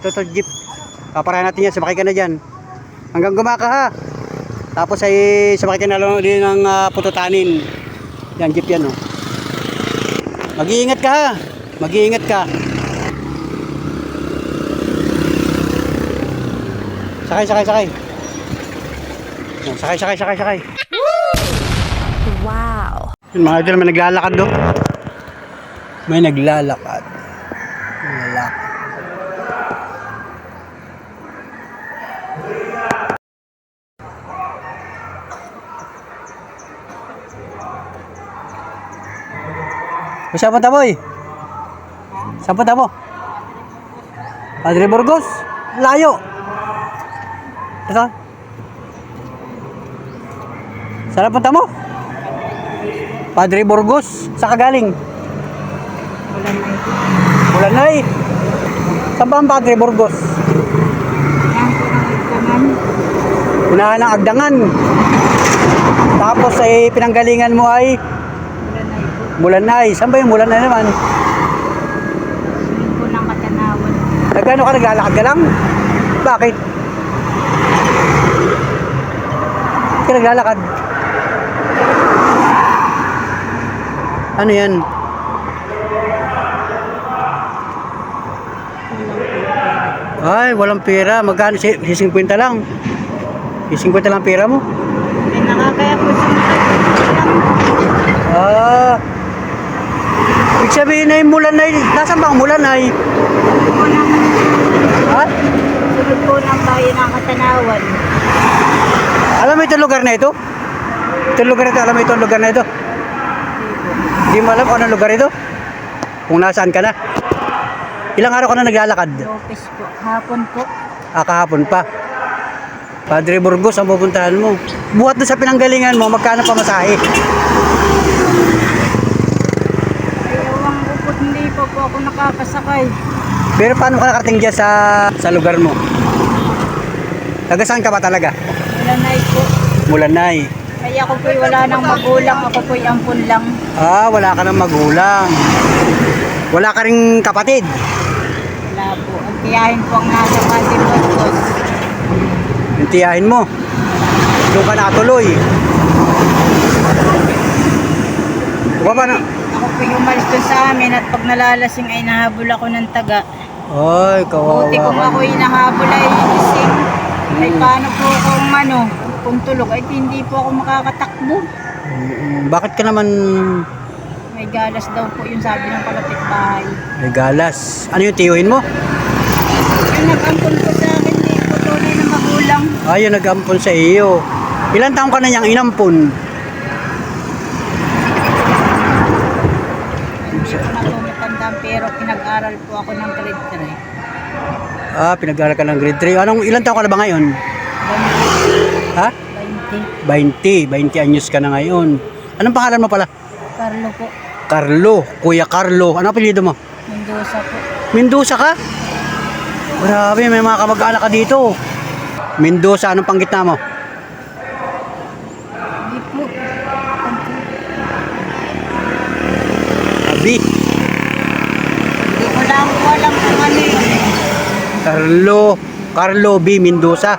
Ito jeep. Paparayan natin yan. Sumakay ka na dyan. Hanggang gumaka ha. Tapos ay sumakay ka na lang din ng pututanin. Yan, jeep yan oh. Mag-iingat ka ha. Mag-iingat ka. Sakay. Yan, sakay. Wow. Yung mga idol, may naglalakad do. May naglalakad. Saan punta boy? Saan punta mo? Padre Burgos? Layo. Ito. Saan punta mo? Padre Burgos? Saan ka galing? Bulanay. Saan ba ang Padre Burgos? Unahan ng Agdangan. Tapos ay pinanggalingan mo ay Bulanay. Saan ba yung Bulanay naman? Swimming pool ng Katanawan. Nagano ka, naglalakad ka lang? Bakit? Bakit ka naglalakad? Ano yan? Ay, walang pera. Magkano? Si 50 lang. Si 50 lang pera mo? May nakakaya po sa Ah. Ibig sabihin na yung Mulanay. Nasaan ba ang Mulanay? Ha? sunod po ng bayan ng Katanawan. Alam mo itong lugar na ito? Itong lugar na ito, alam mo itong lugar na ito? Hindi mo alam kung anong lugar ito? Kung nasaan ka na? Ilang araw ka na naglalakad? Lopez po. Hapon po. Kahapon pa. Padre Burgos ang pupuntahan mo. Buhat doon sa pinanggalingan mo, magkano pa masahe? Ayawang upot, hindi po ako nakakasakay. Pero paano ka nakarating dyan sa lugar mo? Taga saan ka ba talaga? Bulanay po. Mulanay. Kaya ako po'y wala nang magulang. Ako po'y ampun lang. Ah, wala ka ng magulang. Wala ka ring kapatid. Wala po. Ang tiyahin po ang nasa Padre Burgos. Yung tiyahin mo. Doon ka natuloy. Huwag pa na. Ako po'y umalis dun sa amin at pag nalalasing ay nahabol ako ng taga. Ay, kawawa Buti kung ka. ako'y nahabol ay ising. Ay paano po kung kung tulog ay hindi po ako makakatakbo. Bakit ka naman May galas daw po yung sabi ng kapitbahay. may galas? Ano yung tiyuhin mo? Yung nag-ampon po sa akin, hindi po tunay na magulang. Ay, yung nag-ampon sa iyo. Ilan taong ka na niyang inampon? Hindi ko na po matandaan pero pinag-aral po ako ng grade 3. Ah, pinag-aaral ka ng grade 3. Ilan taong ka na ba ngayon? Ha? 20. 20 anyos ka na ngayon. Anong pangalan mo pala? Carlo po. Carlo, Kuya Carlo. Ano apelyido mo? Mendoza po. Mendoza ka? Grabe, may mga kamag-anak ka dito. Mendoza, anong panggitna mo? Hindi po. Abi. Hindi ko lang po alam kung ano yun. Carlo B. Mendoza.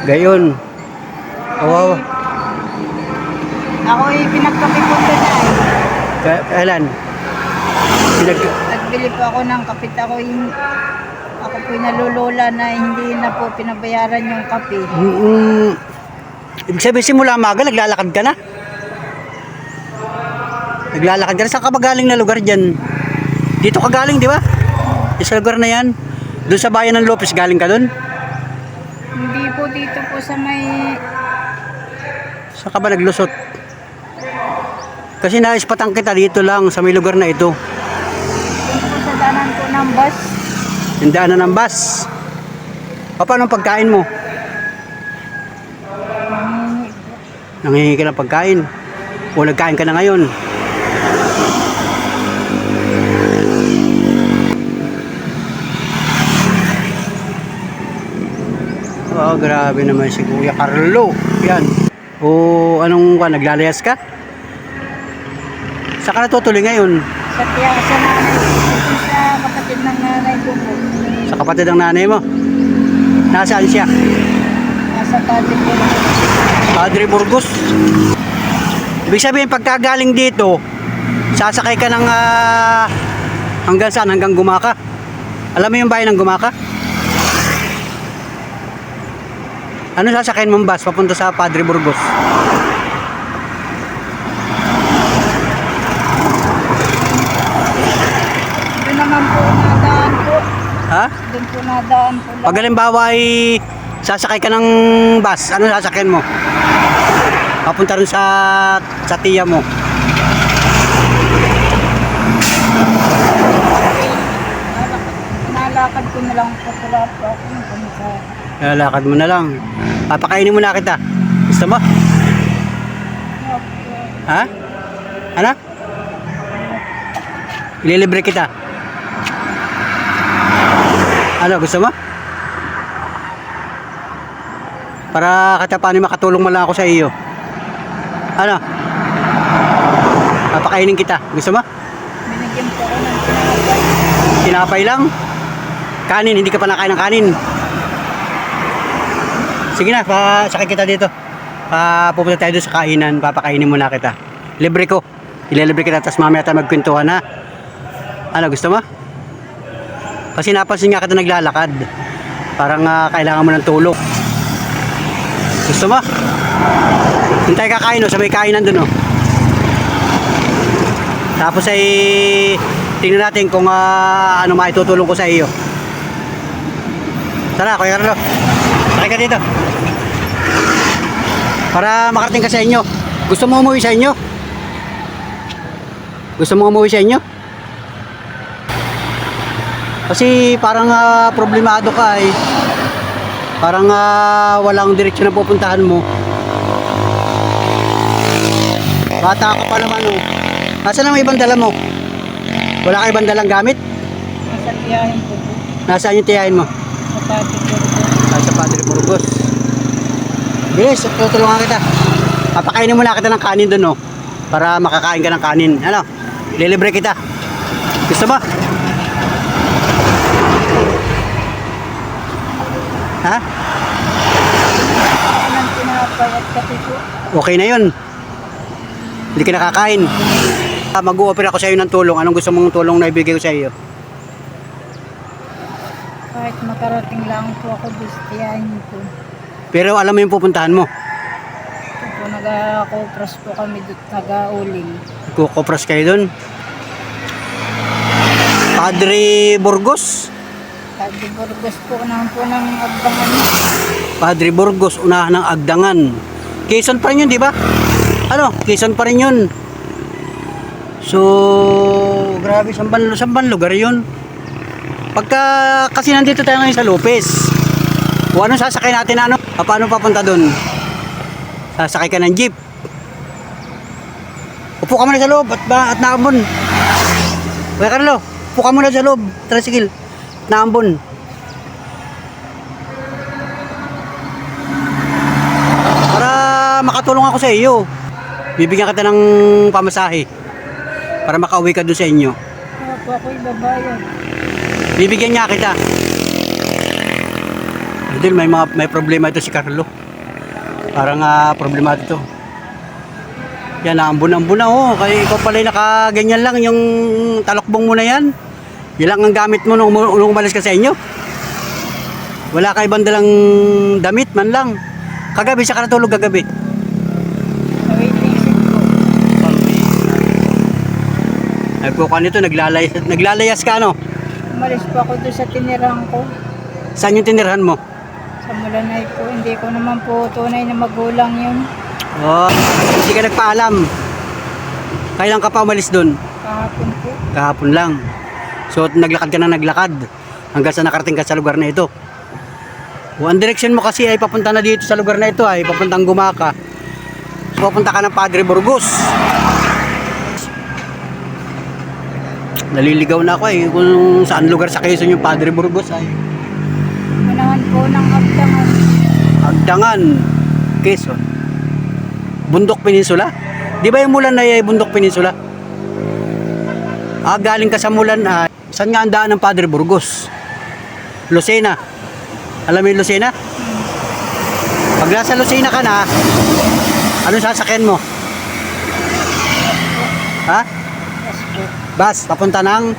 Gayon. Oh, Ako ay pinagkape po doon ay. kailan? Nagbili po ako ng kapit. Ako po'y nalulula na hindi na po pinabayaran yung kape. Ibig sabihin simula maga, naglalakad ka na? Naglalakad ka na? Saan ka ba galing na lugar dyan? Dito ka galing, di ba? Sa lugar na yan. Doon sa bayan ng Lopez, galing ka doon? Hindi po dito po sa may... Saan ka ba naglusot? Kasi naispatang kita dito lang sa may lugar na ito. Dito po sa danan po ng bus. Yung daanan ng bus. Paano ang pagkain mo? Nanghihingi ka ng pagkain? O nagkain ka na ngayon? Oh, grabe naman si Kuya Carlo. Yan. O anong ka? Naglalayas ka? Saan ka natutuloy ngayon? Sa nanay ko, sa kapatid ng nanay ko po. Sa Sa kapatid ng nanay mo. Nasaan siya? Nasa Padre Burgos. Padre Burgos. Ibig sabihin, pagkagaling dito, sasakay ka ng hanggang saan? Hanggang Gumaka. Alam mo yung bayan ng Gumaka? Ano sasakayin mong bus papunta sa Padre Burgos? Doon naman po nadaan po. Ha? Doon po nadaan po lang. Pag halimbawa ay sasakay ka ng bus, ano sasakyan mo? Papunta rin sa tiya mo. Nalakad ko na lang po. Wala po ako ng pamisahe. Lalakad mo na lang. Papakainin mo na kita. Gusto mo? Ha? Ano? Ililibre kita. Ano, gusto mo? Para katapanin makatulong mo lang ako sa iyo. Ano? Papakainin kita. Gusto mo? Binigyan po ako ng tinapay. Tinapay lang? Kanin, hindi ka pa nakain ng kanin. Sige na, sakay kita dito. Pupunta tayo doon sa kainan, papakainin muna kita. Libre ko. Ililibre kita, tapos mamaya tayo magkwentuhan, ha? Ano, gusto mo? Kasi napansin nga kita naglalakad. Parang kailangan mo ng tulong. Gusto mo? Hintay kakain, no? Sabay kainan doon, no? Tapos ay tingnan natin kung ano maitutulong ko sa iyo. Tara, Kuya Carlo. Sakay ka dito. Para makarating ka sa inyo. Gusto mo umuwi sa inyo? Gusto mo umuwi sa inyo? Kasi parang problemado ka eh. Parang walang direksyon na pupuntahan mo. Bata ka pa naman oh. Nasaan ang ibang dala mo? Wala ka ibang dalang gamit? Nasa tiyahin po po. Nasaan yung tiyahin mo? Sa Padre Burgos. Sa Padre Burgos. Bilis, tutulungan kita. Papakainin mo na kita ng kanin doon, no? Para makakain ka ng kanin. Ano? Lilibre kita. Gusto mo? Ha? Ako ng tinapay at kape po. Okay na yun. Hindi ka nakakain. Mag-o-offer ako sa iyo ng tulong. Anong gusto mong tulong na ibigay ko sa iyo? Kahit makarating lang po ako doon sa tiyahin ko. Pero alam mo yung pupuntahan mo. Ito po, nag-kopras po kami doon, nag-auling. Kukopras kayo doon. Padre Burgos. Padre Burgos po naman po ng Agdangan. Padre Burgos, unahan ng Agdangan. Quezon pa rin yun, di ba? Ano? Quezon pa rin yun. So, grabe, saan lugar yun? Pagka, kasi nandito tayo ngayon sa Lopez. O ano sasakay natin, ano? Paano papunta doon? Sasakay ka ng jeep. Upo ka muna sa loob at naambon. Kuya Carlo, upo ka muna sa loob. Tricycle. Naambon. Para makatulong ako sa iyo. Bibigyan kita ng pamasahe. Para makauwi ka doon sa inyo. Kaya po ako ibabayan. Bibigyan niya kita. Idol, may problema ito si Carlo. Parang problema ito. Yan, naambon-ambon na oh. Kaya ikaw pala nakaganyan lang yung talokbong mo na yan. Yan lang ang gamit mo nung umalis ka sa inyo. Wala ka ibang dalang damit man lang. Kagabi siya ka natulog kagabi. Sa waiting shed po. Nagkukuha nito, naglalayas ka ano? Umalis po ako doon sa tinirang ko. Saan yung tinirhan mo? Sa Mulanay po. Hindi ko naman po tunay na magulang yun. Oh, hindi ka nagpaalam. Kailan ka pa umalis doon? Kahapon po. Kahapon lang. So naglakad ka na naglakad hanggang sa nakarating ka sa lugar na ito. One direction mo kasi ay papunta na dito sa lugar na ito ay papuntang Gumaka. So papunta ka ng Padre Burgos. Naliligaw na ako eh kung saan lugar sa Quezon yung Padre Burgos ay. Manahan po ng Agdangan. Agdangan, Quezon. Bundok Peninsula. Di ba yung Mulanay ay Bundok Peninsula? Galing ka sa Mulanay. Saan nga ang daan ng Padre Burgos? Lucena. Alam mo yung Lucena? Pag nasa Lucena ka na, anong sasakyan mo? Ha? Yes po. Bus, papunta ng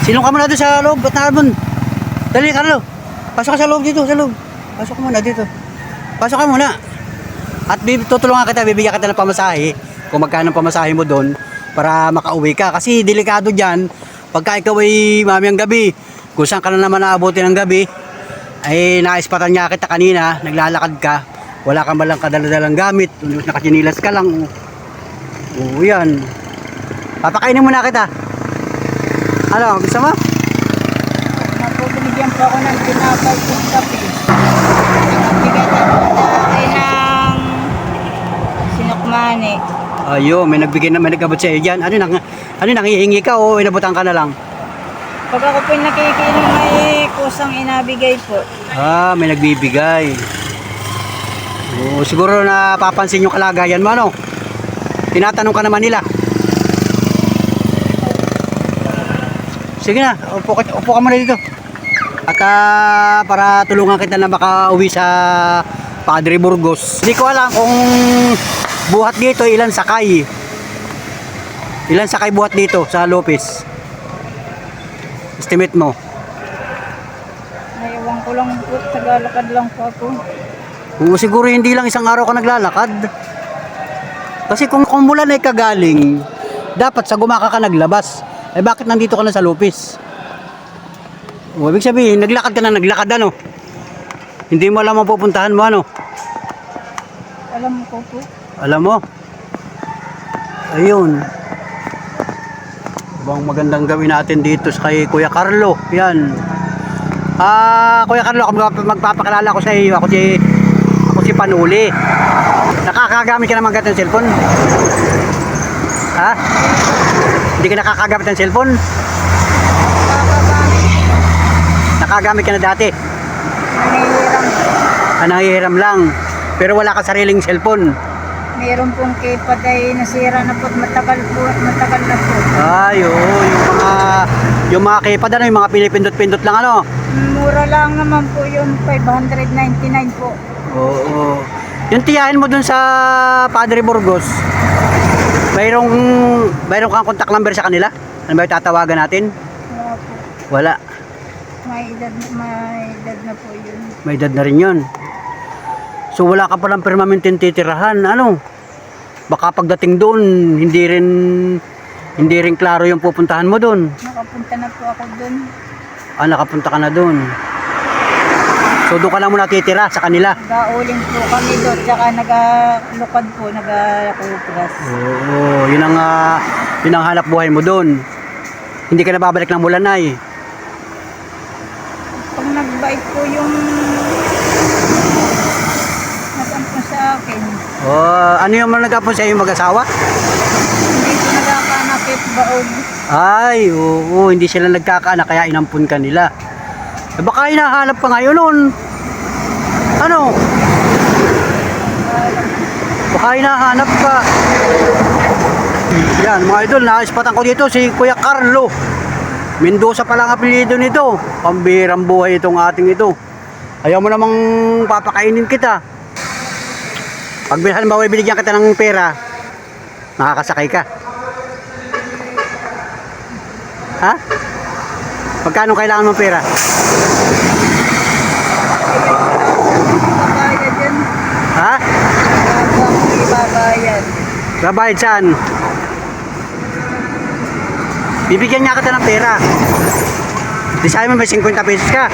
silong ka muna doon sa loob, ba't naman? Dali, Carlo. Pasok ka sa loob dito, sa loob. Pasok ka muna dito. Pasok ka muna. At tutulungan kita, bibigyan kita ng pamasahe. Kung magkano ang pamasahe mo doon para makauwi ka. Kasi delikado dyan, pagka ikaw ay mamayang gabi, kung saan ka na naman naabuti ng gabi, ay naispatan niya kita kanina, naglalakad ka, wala kang malang kadaladalang gamit, nakachinilas ka lang. Oo, yan. Papakainin muna kita. Ano, gusto mo? Binigyan po ako ng tinapay kong kape. Bigyan na po tayo ng sinukmani. Ayo, may nagabot sa iyo dyan. Ano nangihingi ka o inabutan ka na lang? Pag ako po nakikinom ay kusang inabigay po. Ah, may nagbibigay. Oo, siguro napapansin yung kalagayan mo, ano? Tinatanong ka naman nila. Sige na, upo ka muna dito. At para tulungan kita na makauwi sa Padre Burgos. Hindi ko alam kung buhat dito ilan sakay. Ilan sakay buhat dito sa Lopez? Estimate mo? Naiwan ko lang po, tagalakad lang po ako. Oo, siguro hindi lang isang araw ka naglalakad. Kasi kung bulan ay kagaling, dapat sa Gumaka ka naglabas. Eh bakit nandito ka na sa Lopez? O, ibig sabihin, naglakad ka na naglakad, ano? Hindi mo alam ang pupuntahan mo, ano? Alam ko po. Alam mo? Ayun. Bang magandang gawin natin dito sa kay Kuya Carlo. Yan. Kuya Carlo, magpapakilala ko sa iyo. Ako si Panuli. Nakakagamit ka naman ng cellphone? Ha? Hindi ka nakakagamit ng cellphone? Nakagamit ka na dati? Nanihiram. Nangihiram lang. Pero wala ka sariling cellphone. Meron pong keypad ay nasira na po at matagal na po. Ay, oo. Yung mga keypad, ano, yung mga pinipindot-pindot lang, ano? Mura lang naman po yung 599 po. Oo. Yung tiyahin mo dun sa Padre Burgos, mayroong kang contact number sa kanila? Ano ba yung tatawagan natin? Wala po. Wala. May edad na po yun. May edad na rin yun. So wala ka palang permanenteng titirahan. Ano? Baka pagdating doon, hindi rin klaro yung pupuntahan mo doon. Nakapunta na po ako dun. Nakapunta ka na doon. So doon ka lang muna titira sa kanila. Nag-auling po kami doon, tsaka nag-lukad po, nag-kugas. Oo, yun ang hanap buhay mo doon. Hindi ka na babalik ng Mulanay. Pag nagbait po yung nag-ampon sa akin, Ano yung mga nag-apon sa iyong mag-asawa? hindi po nagkakanakit baog. Ay, oo, hindi sila nagkakaanak kaya inampun ka nila. Baka hinahanap pa ngayon nun. Ano? Baka hinahanap pa. Yan, mga idol, naispatan ko dito si Kuya Carlo. Mendoza pa lang apelyido nito. Pambihirang buhay itong ating ito. Ayaw mo namang papakainin kita. Pag halimbawa binigyan kita ng pera, makakasakay ka. Ha? Magkano kailangan mong pera? Babayad yan. Ha? Bago ako ibabayad. Babayad saan? Bibigyan niya kita ng pera. Di sabi mo may 50 pesos ka.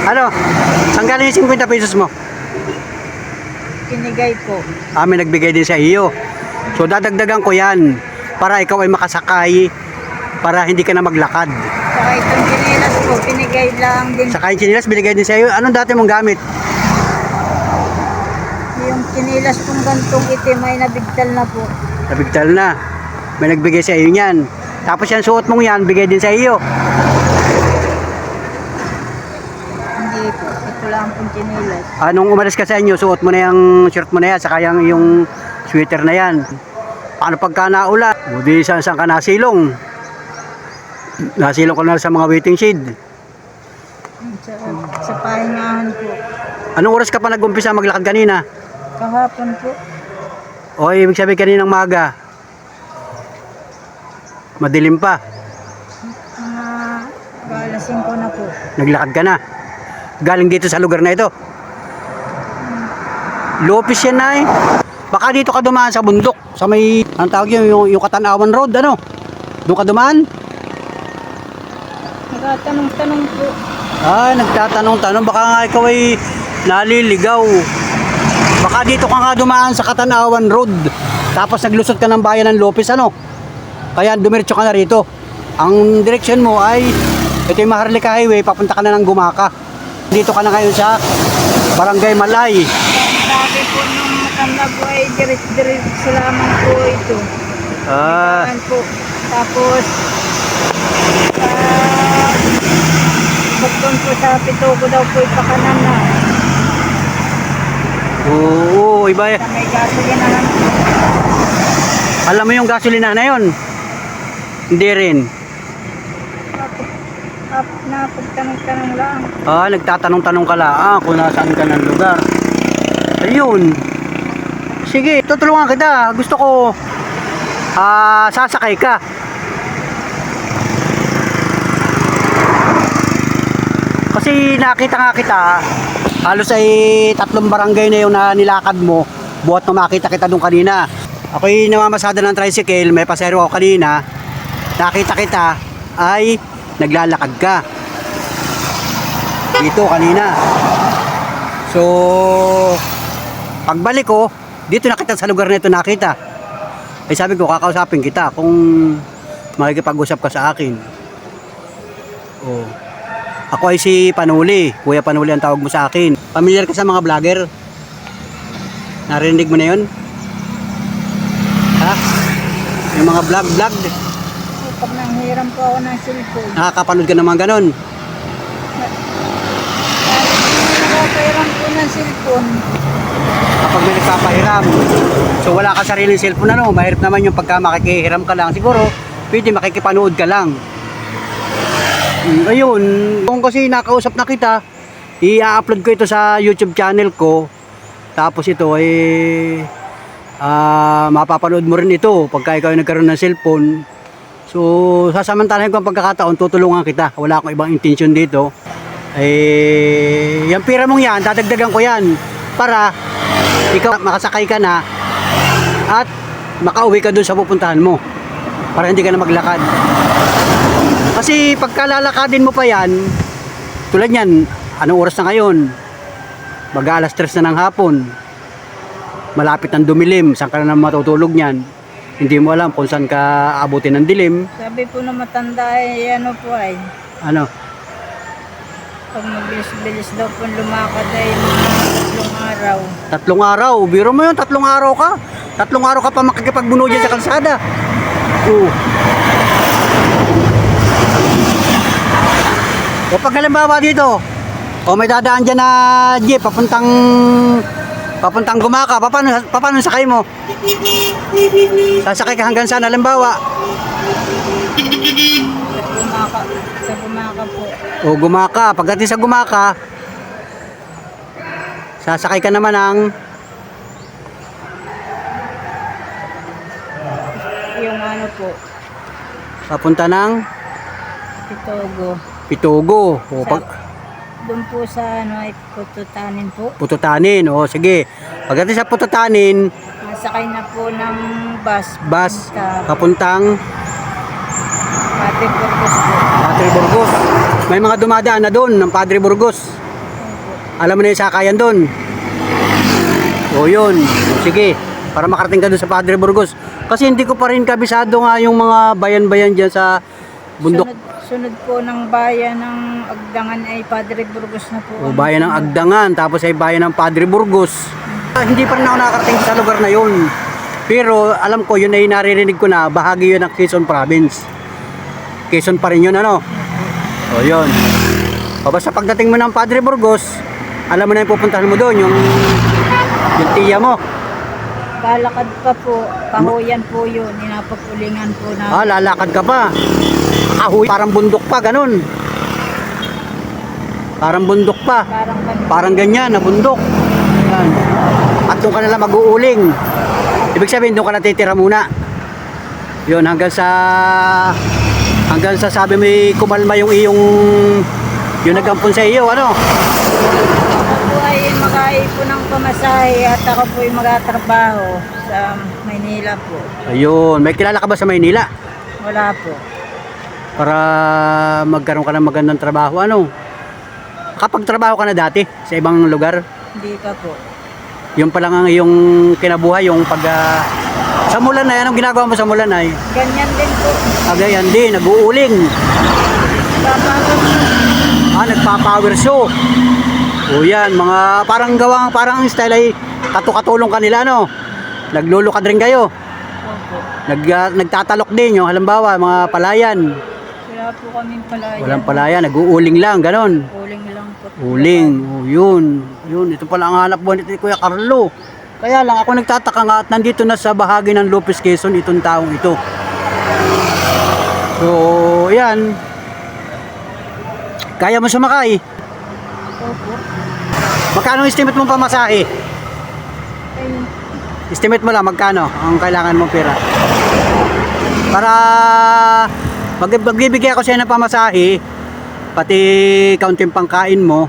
Ano? Saan galing yung 50 pesos mo? Pinigay po. May nagbigay din sa iyo. So dadagdagan ko yan para ikaw ay makasakay para hindi ka na maglakad. Saka itong chinelas po, pinigay lang din. Saka yung chinilas binigay din sa iyo. Anong dati mong gamit? Yung chinelas pong gantong itim ay nabigtal na po. Nabigtal na. May nagbigay sa iyo niyan. Tapos yan suot mong yan, bigay din sa iyo. Hindi po, ito lang pong chinelas. Nung umalis ka sa inyo, suot mo na yung shirt mo na yan, saka yung sweater na yan. Paano pagka naulan? Buti saan ka nasilong? Nasilong ko na sa mga waiting shed. Sa pahingahan po. Anong oras ka pa nag-umpisa maglakad kanina? Kahapon po. O ibig sabihin kaninang maga? Madilim pa. Mga alas 5 na po. Naglakad ka na. Galing dito sa lugar na ito. Lopez yan na eh. Baka dito ka dumaan sa bundok. Sa may, ang tawag yun, yung Katanawan Road, ano? Doon ka dumaan? Nagtatanong-tanong po. Nagtatanong-tanong. Baka nga ikaw ay naliligaw. Baka dito ka nga dumaan sa Katanawan Road. Tapos naglusot ka ng bayan ng Lopez, ano? Kaya dumiretso ka na rito. Ang direksyon mo ay, ito yung Maharlika Highway, papunta ka na ng Gumaka. Dito ka na ngayon sa Barangay Malay. Sabi po nung matanda po ay direct-direct lamang po ito. Yan po. Tapos, bukton po sa Pitugo daw po ipakanan na. Oo, iba eh. Sa may gasolina lang. Alam mo yung gasolina na yun? Hindi rin. Napagtanong-tanong lang. Nagtatanong-tanong ka lang kung nasaan ka ng lugar. Ayun. Sige, tutulungan kita. Gusto ko sasakay ka. Kasi nakita nga kita, halos ay 3 barangay na yung na nilakad mo, buhat na makita kita doon kanina. Ako'y namamasada ng tricycle, may pasero ako kanina, nakita kita ay naglalakad ka. Dito kanina. So, pagbalik ko, dito nakita sa lugar na ito nakita. Ay sabi ko, kakausapin kita kung makikipag-usap ka sa akin. Oh. Ako ay si Panuli. Kuya Panuli ang tawag mo sa akin. Familiar ka sa mga vlogger? Narinig mo na yun? Ha? Yung mga vlog. Pag nanghiram po ako ng cellphone. Nakakapanood ka naman ganun. Nakakairam po ng cellphone. Kapag may nagpapahiram. So wala ka sariling cellphone, ano? Mahirap naman yung pagka makikihiram ka lang. Siguro, pwede makikipanood ka lang. Ayun, kung kasi nakausap na kita, i-upload ko ito sa YouTube channel ko. Tapos ito ay mapapanood mo rin ito pagka ikaw ay nagkaroon ng cellphone. So, sasamantalahin ko ang pagkakataon, tutulungan kita. Wala akong ibang intention dito. Yung pira mong yan, dadagdagan ko yan para ikaw makasakay ka na at makauwi ka dun sa pupuntahan mo para hindi ka na maglakad. Kasi pagkalalakadin mo pa yan, tulad yan, anong oras na ngayon? Mag-alas 3 na ng hapon. Malapit ng dumilim, saan ka na matutulog niyan? Hindi mo alam kung saan ka abutin ng dilim. Sabi po na matanda ay ano po ay. Ano? Pag mabilis-bilis daw po lumakad ay mga 3 araw. 3 araw? Biro mo yun, 3 araw ka. 3 araw ka pa makikipagbuno dyan sa kalsada. O pag halimbawa dito, may dadaan dyan na jeep, papuntang Gumaka, paano sakay mo? Sasakay ka hanggang saan, halimbawa? Sa Gumaka po. O Gumaka, pagdating sa Gumaka, sasakay ka naman ng Yung ano po, papunta ng Pitugo. O, doon po sa ano ay Pututanin po. Pututanin. O sige, pagdating sa Pututanin, Nasakay na po ng bus. papuntang Padre Burgos po. Padre Burgos. May mga dumadaan na doon ng Padre Burgos. Alam mo na yung sakayan doon. O yun. Sige, para makarating ka doon sa Padre Burgos. Kasi hindi ko pa rin kabisado nga yung mga bayan-bayan dyan sa bundok. Sunod po ng bayan ng Agdangan ay Padre Burgos na po. O bayan ng Agdangan, tapos ay bayan ng Padre Burgos. Hindi pa rin ako nakakarating sa lugar na yun. Pero alam ko, yun ay naririnig ko na, bahagi yun ng Quezon Province. Quezon pa rin yun, ano? O yun. O basta pagdating mo ng Padre Burgos, alam mo na yung pupuntahan mo doon, yung tiya mo. Lalakad pa po. Kahoyan po yun. Ninapag-ulingan po na. Ah, lalakad ka pa. Kahoy, parang bundok pa, ganun. Parang bundok pa. Parang ganyan, na bundok. Yan. At doon ka nalang mag-uuling. Ibig sabihin, doon ka natitira muna. Yun, hanggang sa sabi mo kumalma yung iyong yung nagampun sa iyo, ano? Ako po ay mag-aipon ng pamasahe at ako po ay mag-atrabaho sa Maynila po. Ayun, may kilala ka ba sa Maynila? Wala po. Para magkaroon ka ng magandang trabaho, ano? Kapag trabaho ka na dati sa ibang lugar, Hindi pa po. yung pa lang ang iyong kinabuhay, yung pag sa Mulanay, anong ginagawa mo sa Mulanay? Ganyan din po. Agayan din, nag-uuling. Kapag Nagpa-power show. O yan, mga parang style ay katukatulong kanila, no? Naglulukad rin kayo. opo. Nagtatalok din, yung halimbawa, mga palayan. Wala po kaming palayan. Walang palayan, nag-uuling lang, ganon. Uling lang po. Uling, oh, yun. Ito pala ang hanap buhay ni Kuya Carlo. Kaya lang ako nagtataka nga at nandito na sa bahagi ng Lopez Quezon itong taong ito. So, yan. Kaya mo sumakay. Opo. Magkano estimate mong pamasahe? Ayun. Estimate mo lang magkano ang kailangan mong pera. Para magbibigay ako sa iyo ng pamasahe, pati kaunting pangkain mo.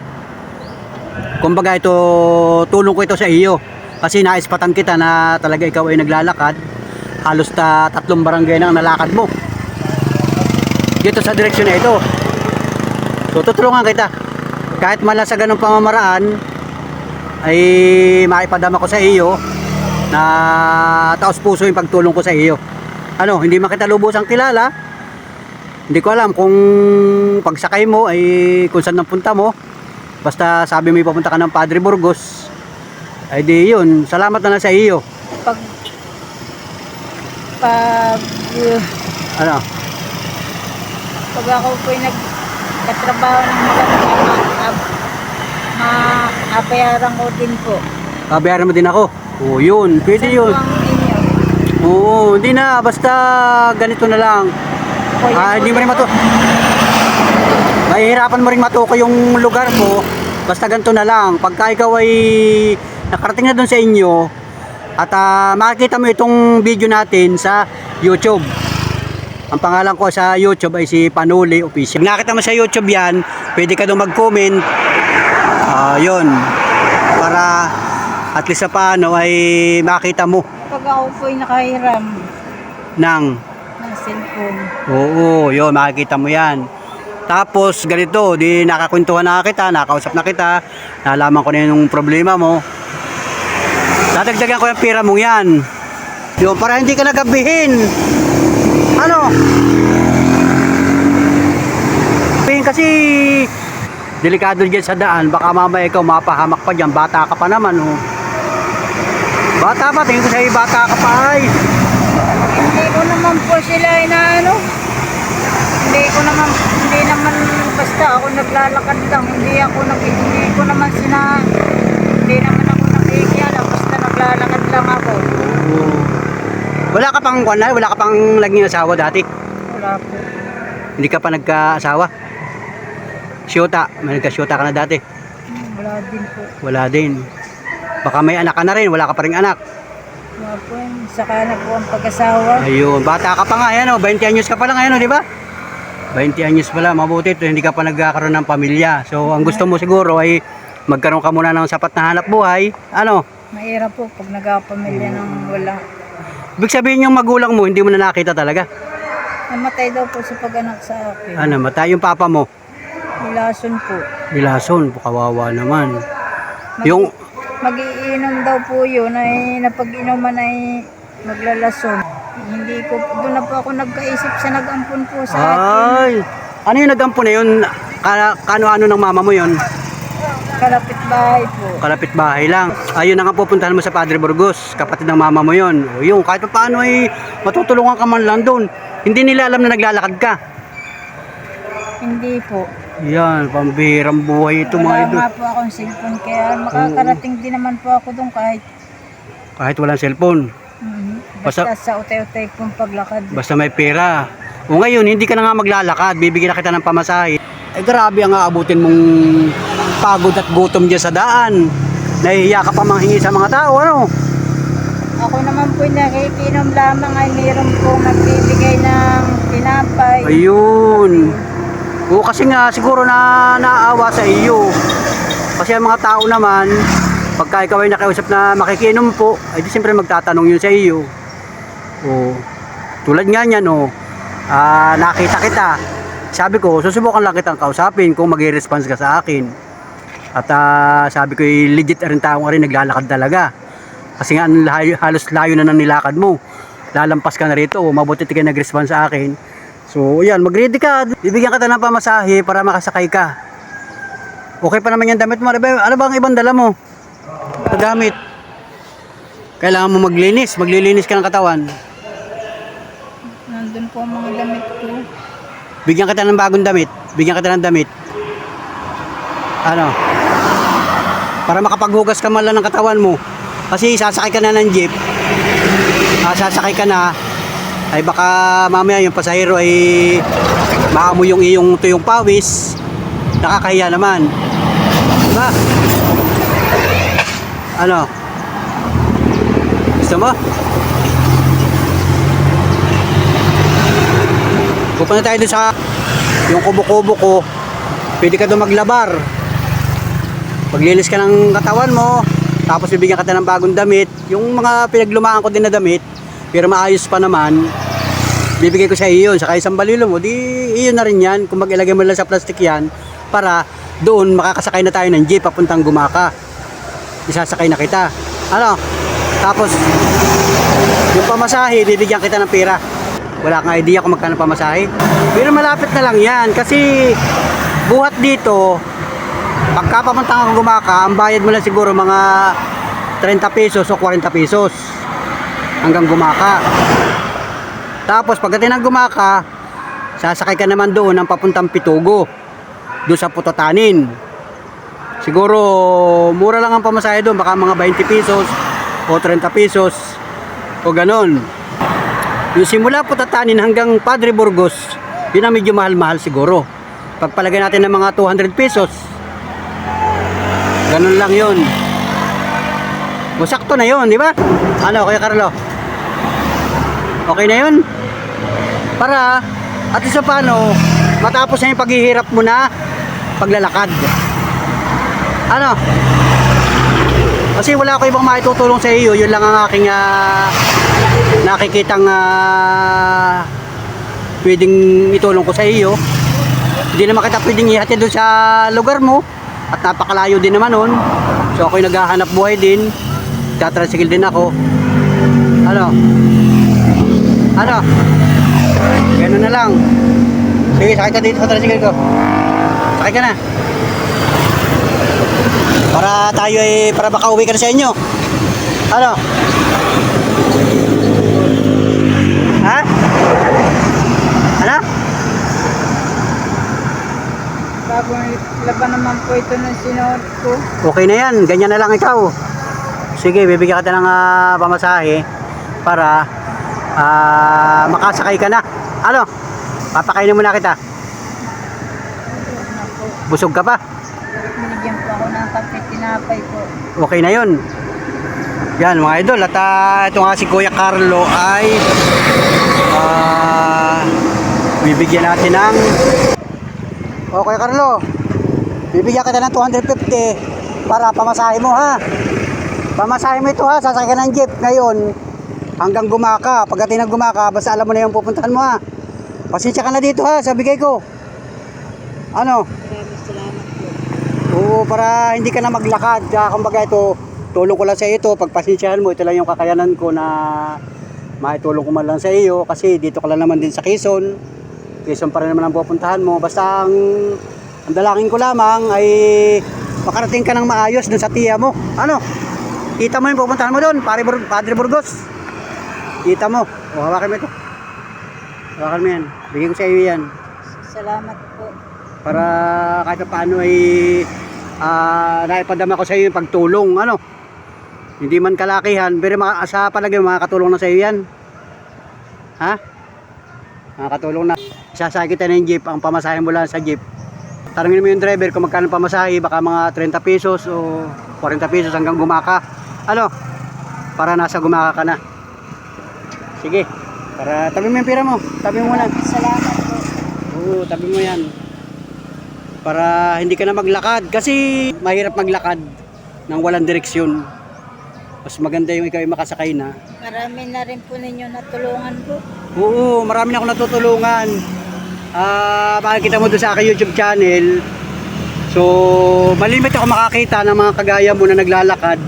Kumbaga ito, tulong ko ito sa iyo. Kasi naispatan kita na talaga ikaw ay naglalakad. Halos 3 barangay na ang nalakad mo. Dito sa direksyon na ito. So tutulungan kita. Kahit mala sa ganung pamamaraan ay maipadama ko sa iyo na taos puso yung pagtulong ko sa iyo. Ano, hindi man kita lubusang kilala. Hindi ko alam kung pagsakay mo ay kung saan ang punta mo. Basta sabi mo papunta ka ng Padre Burgos. Ay di yun, salamat na lang sa iyo. Pag Ano? pag ako po'y nagkatrabaho ng magandang maapayaran ko din po. Babayaran mo din ako. Oo, yun. Pwede Saan yun. po ang inyo? Oo, hindi na. Basta ganito na lang. Hindi mo rin mahihirapan mo rin matukoy yung lugar ko. Basta ganito na lang. Pagka ikaw ay nakarating na doon sa inyo at makikita mo itong video natin sa YouTube. Ang pangalan ko sa YouTube ay si Panuli Official. Pag nakita mo sa YouTube yan, pwede ka doon mag-comment. Yun. Para at least sa paano ay makita mo Pag ako po'y nakahiram ng ng cellphone. oo, yun, makikita mo yan. Tapos ganito, di nakakwentuhan na kita, nakausap na kita, nalaman ko na yung problema mo. Dadagdagan ko yung pera mong yan. Yun, para hindi ka nagabihin. Ano? Kasi delikado dyan sa daan, baka mamaya ikaw mapahamak pa dyan, bata ka pa naman. Oh. Bata pa, tingin ko sa'yo bata ka pa ay. Hindi ko naman po sila inaano. Hindi naman basta ako naglalakad lang. Hindi naman ako nakikiala. Basta naglalakad lang ako. Oh. Wala ka pang kwanay, wala ka pang laging asawa dati? Wala po. Hindi ka pa nagka-asawa? Siyota, may nagka-siyota ka na dati? Wala din po. Wala din. Baka may anak ka na rin, wala ka pa rin anak. Wala po. Saka na po ang pag-asawa. Ayun, bata ka pa nga, ayan o, 20 anyos ka pa lang, ayan o, di ba? 20 anyos pala, mabuti ito, hindi ka pa nagkakaroon ng pamilya. So, ang gusto mo siguro ay magkaroon ka muna ng sapat na hanap buhay. Ano? Mahirap po pag nagkapamilya ng wala. Ibig sabihin yung magulang mo, hindi mo na nakita talaga. Namatay daw po sa pag-anak sa akin. Ano, matay yung papa mo? Nilason po. Nilason, kawawa naman. Yung, Mag-iinom daw po yun ay napag-inuman ay maglalason. Hindi ko, doon na po ako nagkaisip sa nag-ampun po sa akin. ay, ano yung nagampo na yun? Kano-ano ng mama mo yun? Kalapit bahay po. Kalapit bahay lang. Ayun na nga pupuntahan mo sa Padre Burgos, kapatid ng mama mo yun. O yun, kahit pa paano ay matutulungan ka man lang doon. Hindi nila alam na naglalakad ka. Hindi po. Yan, pambihirang buhay ito mga Wala idol. nga po akong cellphone kaya makakarating din naman po ako doon kahit Kahit walang cellphone. Basta Basta- sa utay-utay kong paglakad. Basta may pera. O ngayon, hindi ka na nga maglalakad. Bibigyan na kita ng pamasahe. Eh grabe ang aabutin mong pagod at gutom dyan sa daan. Nahihiya ka pa manghingi sa mga tao, ano? Ako naman po nakikinom lamang ay mayroon pong nagbibigay ng tinapay. Ayun. O kasi nga, siguro na naawa sa iyo. Kasi ang mga tao naman, pagka ikaw ay nakiusap na makikinom po, ay di siyempre magtatanong yun sa iyo. O, tulad nga niyan, nakita kita. Sabi ko, susubukan lang kitang kausapin kung mag-i-response ka sa akin. At sabi ko, legit rin tao rin naglalakad talaga. Kasi nga, halos layo na ng nilakad mo. Lalampas ka na rito, mabuti ka nag-response sa akin. So, yan, mag-ready ka. Bibigyan kita ng pamasahe para makasakay ka. Okay pa naman yung damit mo. Ano ba ang ibang dala mo? Gamit. Kailangan mo maglinis. Maglilinis ka ng katawan. Nandun po ang mga damit ko. Bigyan kita ng bagong damit. Bigyan kita ng damit. Ano? Para makapaghugas ka man lang ng katawan mo. Kasi sasakay ka na ng jeep. Sasakay ka na. Ay baka mamaya yung pasahero ay maamoy yung iyong tuyong pawis. Nakakahiya naman. Diba? Ano? Gusto mo? Pupunta tayo doon sa yung kubo-kubo ko. Pwede ka doon maglabar. Paglilis ka ng katawan mo, tapos bibigyan ka ng bagong damit. Yung mga pinaglumaan ko din na damit, pero maayos pa naman, bibigay ko sa iyo yun. Saka isang balilo mo, di iyon na rin yan. Kung mag-ilagay mo lang sa plastic yan, para doon makakasakay na tayo ng jeep papuntang Gumaka. Isasakay na kita. Ano? Tapos, yung pamasahe, bibigyan kita ng pera. Wala kang idea kung magkano pamasahe. Pero malapit na lang yan. Kasi, buhat dito, pagka papuntang kang Gumaka, ang bayad mo lang siguro mga 30 pesos o 40 pesos hanggang Gumaka. Tapos pagdating ng Gumaka, sasakay ka naman doon ng papuntang Pitugo, doon sa Putotanin. Siguro mura lang ang pamasahe doon, baka mga 20 pesos o 30 pesos o ganon. Yung simula Putotanin hanggang Padre Burgos, yun ang medyo mahal-mahal siguro. Pagpalagay natin ng mga 200 pesos, ganun lang yun. O sakto na yun, di ba? Ano, Kuya Carlo? Okay na yun? Para, at isa paano, matapos na yung paghihirap mo na paglalakad. Ano? Kasi wala ko ibang maitutulong sa iyo, yun lang ang aking nakikitang pwedeng itulong ko sa iyo. Hindi naman kita pwedeng ihatid doon sa lugar mo at napakalayo din naman nun. So ako'y naghahanap buhay din, tatrasikil din ako. Ano? Ano? Ganun na lang. Sige, sakay ka dito sa tricycle ko. Sakay ka na. Para tayo para makauwi ka na sa inyo. Ano? Ha? Ano? Bagong laban naman po ito ng sinuot ko. Okay na yan. Ganyan na lang ikaw. Sige, bibigyan kita ng pamasahe para makasakay ka na. Ano? Papakainin mo na kita. Busog ka pa? Binigyan po ako ng kape, tinapay po. Okay na yun. Yan mga idol. At ito nga si Kuya Carlo ay bibigyan natin ng Kuya Carlo, bibigyan kita ng 250 para pamasahe mo ha. Pamasahe mo ito ha. Sasakay ka ng jeep ngayon hanggang Gumaka. Pagdating ng Gumaka, basta alam mo na yung pupuntahan mo ha. Pasensya ka na dito ha sa bigay ko. Ano? Maraming salamat po. Oo, para hindi ka na maglakad. Kumbaga ito, tulong ko lang sa iyo ito. Pagpasensyahan mo, ito lang yung kakayanan ko na maitulong ko man lang sa iyo. Kasi dito ka lang naman din sa Quezon. Quezon pa rin naman ang pupuntahan mo. Basta ang dalangin ko lamang ay makarating ka ng maayos dun sa tiya mo. Ano? Kita mo yung pupuntahan mo doon, Padre Burgos. Kita mo. O, hawakan mo ito. Hawakan mo yan. Bigyan ko sa iyo yan. Salamat po. Para kahit paano ay naipadama ko sa iyo yung pagtulong. Ano? Hindi man kalakihan, pero sa palagay makakatulong na sa iyo yan. Ha? Makakatulong na. Sasakay kita ng jeep, ang pamasahe mo lang sa jeep. Tanungin mo yung driver kung magkano pamasahe, baka mga 30 pesos o 40 pesos hanggang Gumaka. Ano? Para nasa Gumaka ka na. Sige. Para tabi mo yung pira mo. Tabi mo muna. Salamat po. Oo, tabi mo yan. Para hindi ka na maglakad. Kasi mahirap maglakad nang walang direksyon. Mas maganda yung ikaw ay makasakay na. Marami na rin po ninyo natulungan po. Oo, marami na akong natutulungan. Makikita mo doon sa aking YouTube channel. So, malimit ako makakita ng mga kagaya mo na naglalakad.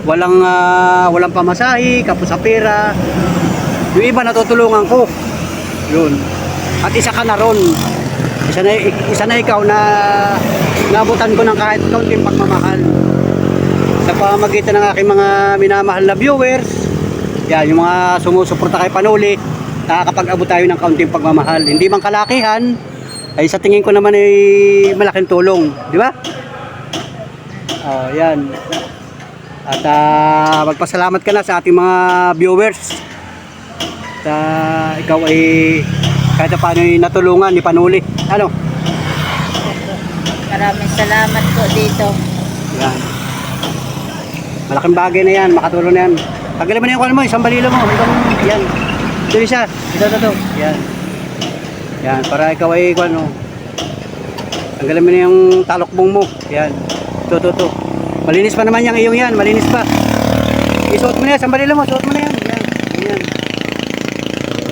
Walang pamasahe, kapos sa pera. Yung iba natutulungan ko. Yun. At isa ka na ron. Isa na ikaw na nabutan ko ng kahit kaunting pagmamahal. Sa pamamagitan ng aking mga minamahal na viewers, yan, yung mga sumusuporta kay Panuli, nakakapag-abot tayo ng kaunting pagmamahal. Hindi man kalakihan, ay sa tingin ko naman ay malaking tulong, di ba? Oh, yan. At magpasalamat ka na sa ating mga viewers. Ikaw ay kahit paano ay natulungan ni Panuli. Ano? Maraming salamat po dito. Yan. Malaking bagay na yan, makatulong na yan. Tanggalin mo na yung kwan mo, isang balilo mo. Yan. Ito isa. Ito. Yan. Yan, para ikaw ay kwan mo. Tanggalin mo na yung talokbong mo. Yan. Ito. Malinis pa naman yung iyong yan, malinis pa. Isuot mo na yan, isang balilo mo, suot mo na yan. Yan.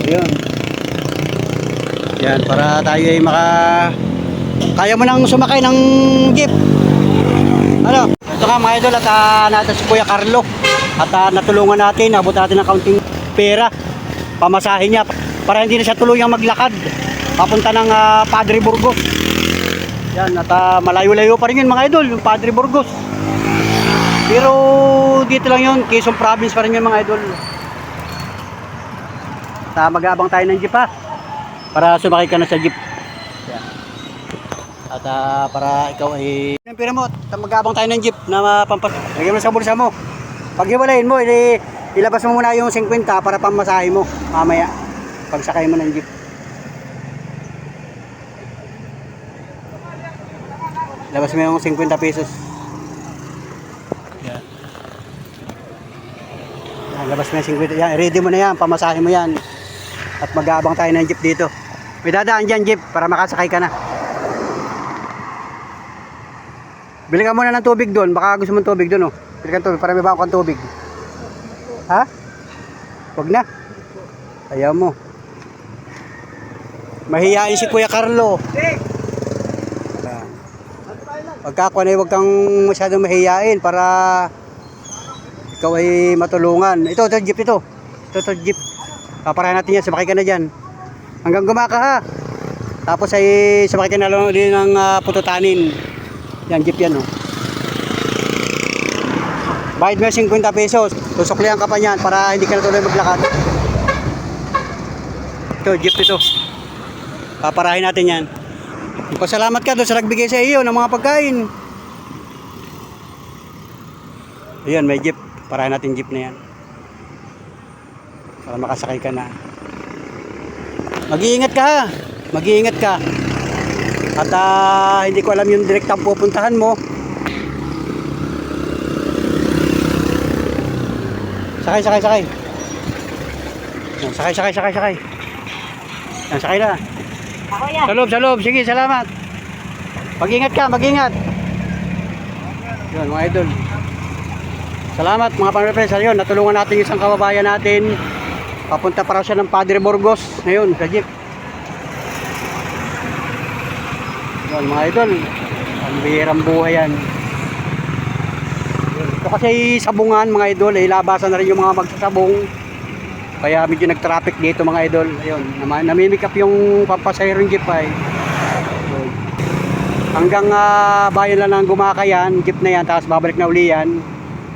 Yan. Yan, para tayo ay kaya mo nang sumakay ng jeep. Ano? Ito nga mga idol, at natin si Kuya Carlo. At natulungan natin, abot natin ng kaunting pera. Pamasahe niya para hindi na siya tuluyang maglakad papunta ng Padre Burgos. Yan, at malayo-layo pa rin yun mga idol, yung Padre Burgos. Pero dito lang yun, Quezon Province pa rin yun mga idol. At mag-aabang tayo ng jeep ha, para sumakay ka na sa jeep. Yan. At para ikaw ay yung pera mo, mag-aabang tayo ng jeep na lagyan mo sa bulsa mo. Pag hiwalayin mo, ilabas mo muna yung 50 para pamasahe mo mamaya pagsakay mo ng jeep. Labas mo yung 50 pesos. Yan. Labas mo yung 50. Yan, ready mo na yan, pamasahe mo yan. At mag-aabang tayo ng jeep dito. May dadaan dyan jeep para makasakay ka na. Bili ka muna ng tubig doon, baka gusto mong tubig doon, oh. Bili ka ng tubig para may bago kang tubig. Ha? Wag na. Ayaw mo. Mahihain si Kuya Carlo. Pagkakuan ay wag kang masyadong mahihain para ikaw ay matulungan. Ito jeep ito. Ito jeep. Paparayan natin yan, sumakay ka na dyan. Hanggang Gumaka ha. Tapos ay sumakay ka na lang din ng pututanin. Yan, jeep yan, oh. Bayad mo 50 pesos. Susuklihan ka pa niyan para hindi ka na tuloy maglakad. Ito, jeep ito. Paparahin natin yan. Pasalamat ka doon sa nagbigay sa iyo ng mga pagkain. Ayan, may jeep. Parahin natin jeep na yan. Para makasakay ka na. Mag-iingat ka ha. Mag-iingat ka. At hindi ko alam yung direktang pupuntahan mo. Sakay. Yan, sakay. Yan, sakay na. Ako yan. Sa loob. Sige, salamat. Mag-ingat ka. Yan, mga idol. Salamat mga panrefres. Ayun, natulungan natin yung isang kababayan natin. Papunta para siya ng Padre Burgos. Ngayon, sa jeep. Yan, mga idol. Ang bihirang buhay yan. Ito kasi sabungan mga idol. Labasan na rin yung mga magsasabong. Kaya medyo nag-traffic dito mga idol. Ayun, namimik up yung pampasahirong jeep ay. Hanggang bayan lang ng Gumaka yan, jeep na yan, tapos babalik na uli yan.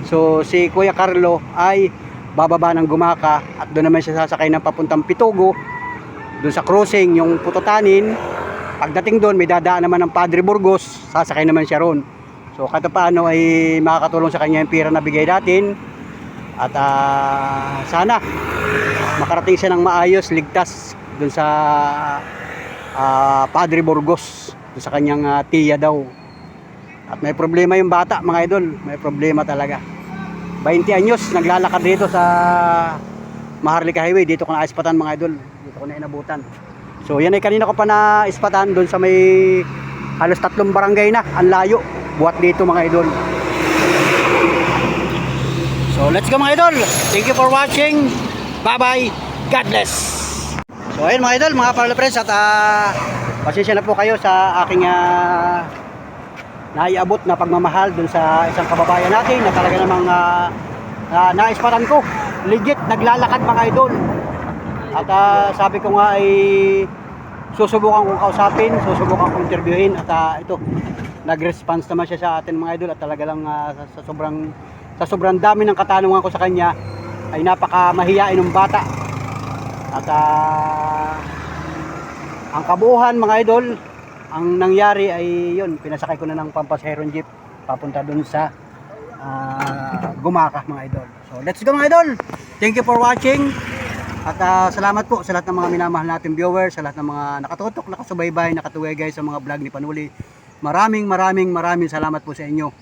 So si Kuya Carlo ay bababa ng Gumaka at doon naman siya sasakay ng papuntang Pitugo. Doon sa crossing, yung Pututanin. Pagdating doon, may dadaan naman ng Padre Burgos, sasakay naman siya ron. So kahit paano ay makakatulong sa kanya yung pira na bigay natin. At sana makarating siya ng maayos, ligtas dun sa Padre Burgos, dun sa kanyang tiya daw. At may problema yung bata, mga idol. May problema talaga. 20 anyos naglalakad dito sa Maharlika Highway. Dito ko na ispatan, mga idol. Dito ko na inabutan. So yan ay kanina ko pa na ispatan dun sa may halos 3 barangay na. Ang layo. Buhat dito, mga idol. So let's go, mga idol. Thank you for watching. Bye bye. God bless. So ayun, mga idol, mga Parlo Friends, at pasensya na po kayo sa aking naiabot na pagmamahal dun sa isang kababayan natin na talaga namang naispatan ko. Legit naglalakad, mga idol. At sabi ko nga ay susubukan kong kausapin, susubukan kong interviewin, at ito nag-response naman siya sa atin, mga idol. At talaga lang sa sobrang dami ng katanungan ko sa kanya ay napakamahiyain ng bata. At ang kabuuhan, mga idol, ang nangyari ay yun, pinasakay ko na ng pampaserong jeep papunta dun sa Gumaka, mga idol. So let's go, mga idol. Thank you for watching. At salamat po sa lahat ng mga minamahal natin viewers, sa lahat ng mga nakatutok, nakasubaybay, nakatuwegay sa mga vlog ni Panuli. Maraming salamat po sa inyo.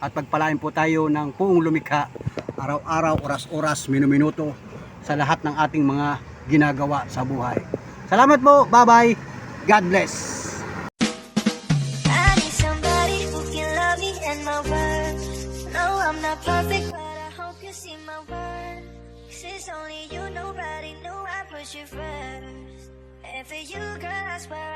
At pagpalain po tayo ng puong lumikha, araw-araw, oras-oras, minu-minuto, sa lahat ng ating mga ginagawa sa buhay. Salamat po. Bye-bye. God bless. I need somebody who can love me and my worth. No, I'm not perfect, but I hope you see my worth. 'Cause it's only you, nobody knew I put you first. And for you, girl, I swear